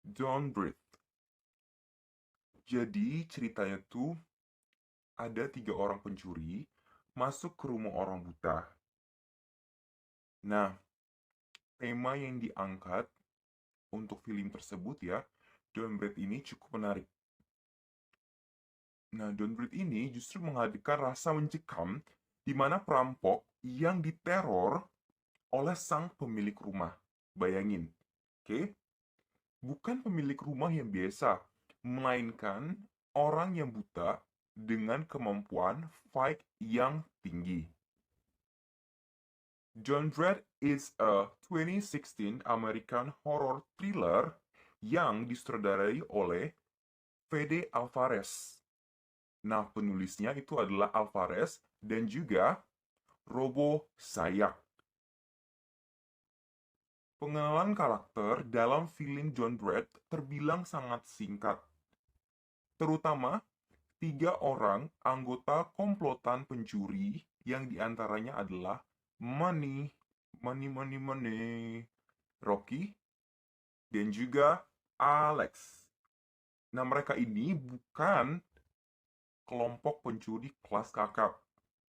Don't breathe. Jadi ceritanya tuh ada 3 orang pencuri masuk ke rumah orang buta. Nah, tema yang diangkat untuk film tersebut ya, Don't Breathe ini cukup menarik. Nah, Don't Breathe ini justru menghadirkan rasa mencekam di mana perampok yang diteror oleh sang pemilik rumah. Bayangin, oke? Bukan pemilik rumah yang biasa, melainkan orang yang buta dengan kemampuan fight yang tinggi. John Dread is a 2016 American horror thriller yang disutradarai oleh Fede Alvarez. Nah, penulisnya itu adalah Alvarez dan juga Robo Sayak. Pengenalan karakter dalam film John Dread terbilang sangat singkat, terutama 3 orang anggota komplotan pencuri yang diantaranya adalah Money, Money, Rocky, dan juga Alex. Nah, mereka ini bukan kelompok pencuri kelas kakap,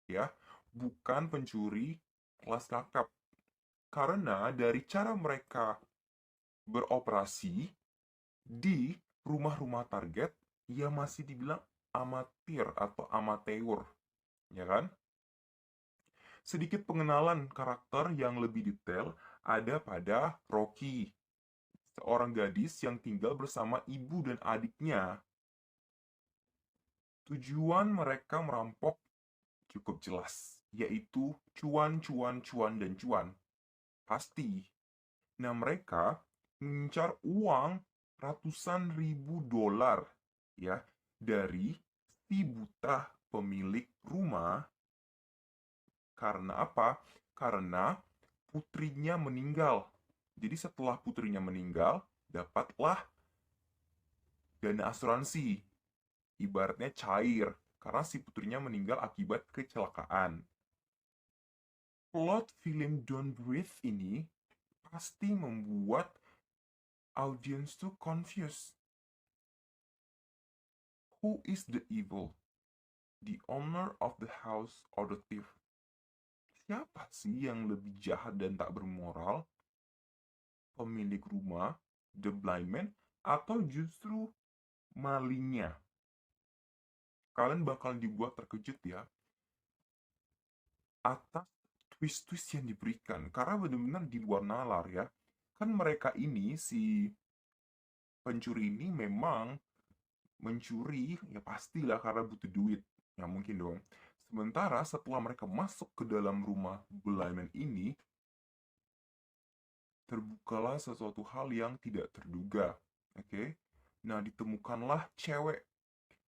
ya, bukan pencuri kelas kakap. Karena dari cara mereka beroperasi di rumah-rumah target, ya masih dibilang amatir atau amateur, ya kan? Sedikit pengenalan karakter yang lebih detail ada pada Rocky, seorang gadis yang tinggal bersama ibu dan adiknya. Tujuan mereka merampok cukup jelas, yaitu cuan, cuan, cuan, dan cuan. Pasti. Nah, mereka mengincar uang ratusan ribu dolar ya dari si buta pemilik rumah. Karena apa? Karena putrinya meninggal. Jadi setelah putrinya meninggal, dapatlah dana asuransi. Ibaratnya cair, karena si putrinya meninggal akibat kecelakaan. Plot film Don't Breathe ini pasti membuat audiens tuh confused. Who is the evil? The owner of the house or the thief? Siapa sih yang lebih jahat dan tak bermoral? Pemilik rumah, the blind man, atau justru malingnya? Kalian bakal dibuat terkejut ya atas twist-twist yang diberikan. Karena benar-benar di luar nalar ya. Kan mereka ini, si pencuri ini memang mencuri, ya pastilah karena butuh duit. Ya mungkin dong. Sementara setelah mereka masuk ke dalam rumah Bulaiman ini, terbukalah sesuatu hal yang tidak terduga. Oke? Nah, ditemukanlah cewek,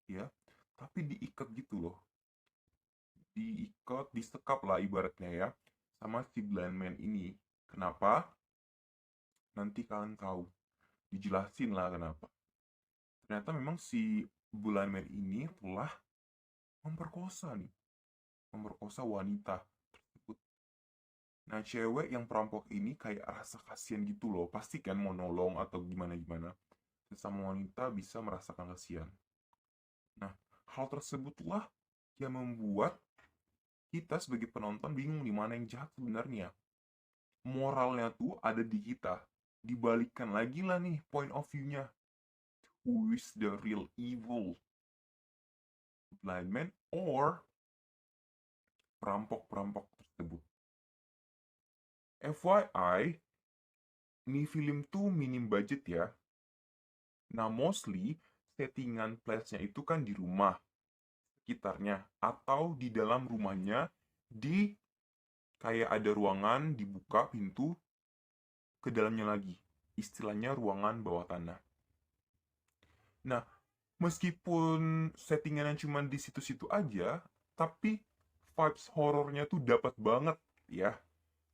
ya. Tapi diikat gitu loh. Diikat, disekap lah ibaratnya ya. Sama si blind man ini. Kenapa? Nanti kalian tahu. Dijelasin lah kenapa. Ternyata memang si blind man ini telah memperkosa nih. Memperkosa wanita tersebut. Nah, cewek yang perampok ini kayak rasa kasihan gitu loh. Pasti kan mau nolong atau gimana-gimana. Sesama wanita bisa merasakan kasihan. Nah, hal tersebutlah yang membuat kita sebagai penonton bingung di mana yang jahat sebenarnya. Moralnya tuh ada di kita. Dibalikkan lagi lah nih point of view-nya. Who is the real evil? Blind man or perampok-perampok tersebut? FYI, ini film tuh minim budget ya. Nah, mostly settingan place-nya itu kan di rumah sekitarnya atau di dalam rumahnya di kayak ada ruangan dibuka pintu ke dalamnya lagi. Istilahnya ruangan bawah tanah. Nah, meskipun settingannya cuma di situ-situ aja, tapi vibes horornya tuh dapat banget ya.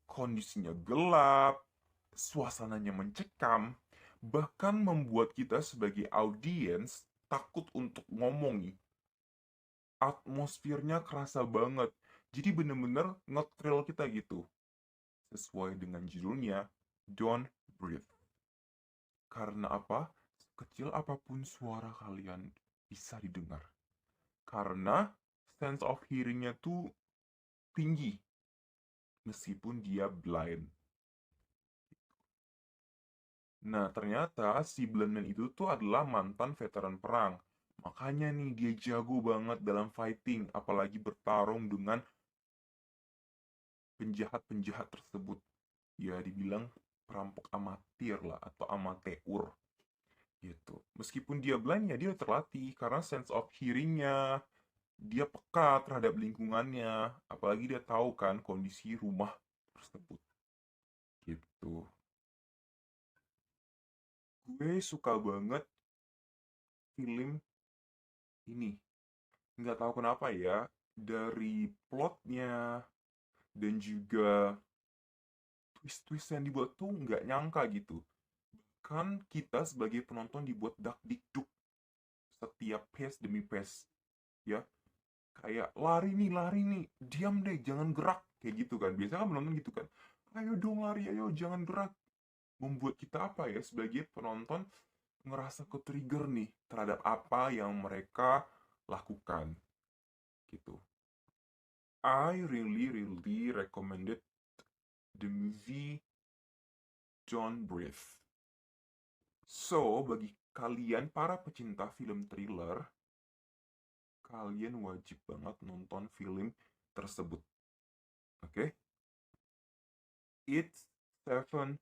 Kondisinya gelap, suasananya mencekam, bahkan membuat kita sebagai audiens takut untuk ngomong nih. Atmosfernya kerasa banget. Jadi bener-bener nge-thrill kita gitu. Sesuai dengan judulnya, Don't Breathe. Karena apa? sekecil apapun suara kalian bisa didengar. Karena sense of hearing-nya tuh tinggi, meskipun dia blind. Nah, ternyata si Blind Man itu tuh adalah mantan veteran perang. Makanya nih dia jago banget dalam fighting, apalagi bertarung dengan penjahat-penjahat tersebut. Ya dibilang perampok amatir lah atau amateur gitu. Meskipun dia blind ya dia terlatih karena sense of hearing-nya, dia peka terhadap lingkungannya, apalagi dia tahu kan kondisi rumah tersebut gitu. Gue suka banget film ini. Nggak tahu kenapa ya, dari plotnya dan juga twist-twist yang dibuat tuh nggak nyangka gitu. Kan kita sebagai penonton dibuat dak dikduk setiap pace demi pace, ya. Kayak lari nih, diam deh, jangan gerak. Kayak gitu kan, biasanya kan penonton gitu kan. Ayo dong lari, ayo jangan gerak. Membuat kita apa ya, sebagai penonton ngerasa ke-trigger nih terhadap apa yang mereka lakukan gitu. I really recommended the movie Don't Breathe. So, bagi kalian para pecinta film thriller, kalian wajib banget nonton film tersebut. Oke? Okay? It's 7/10.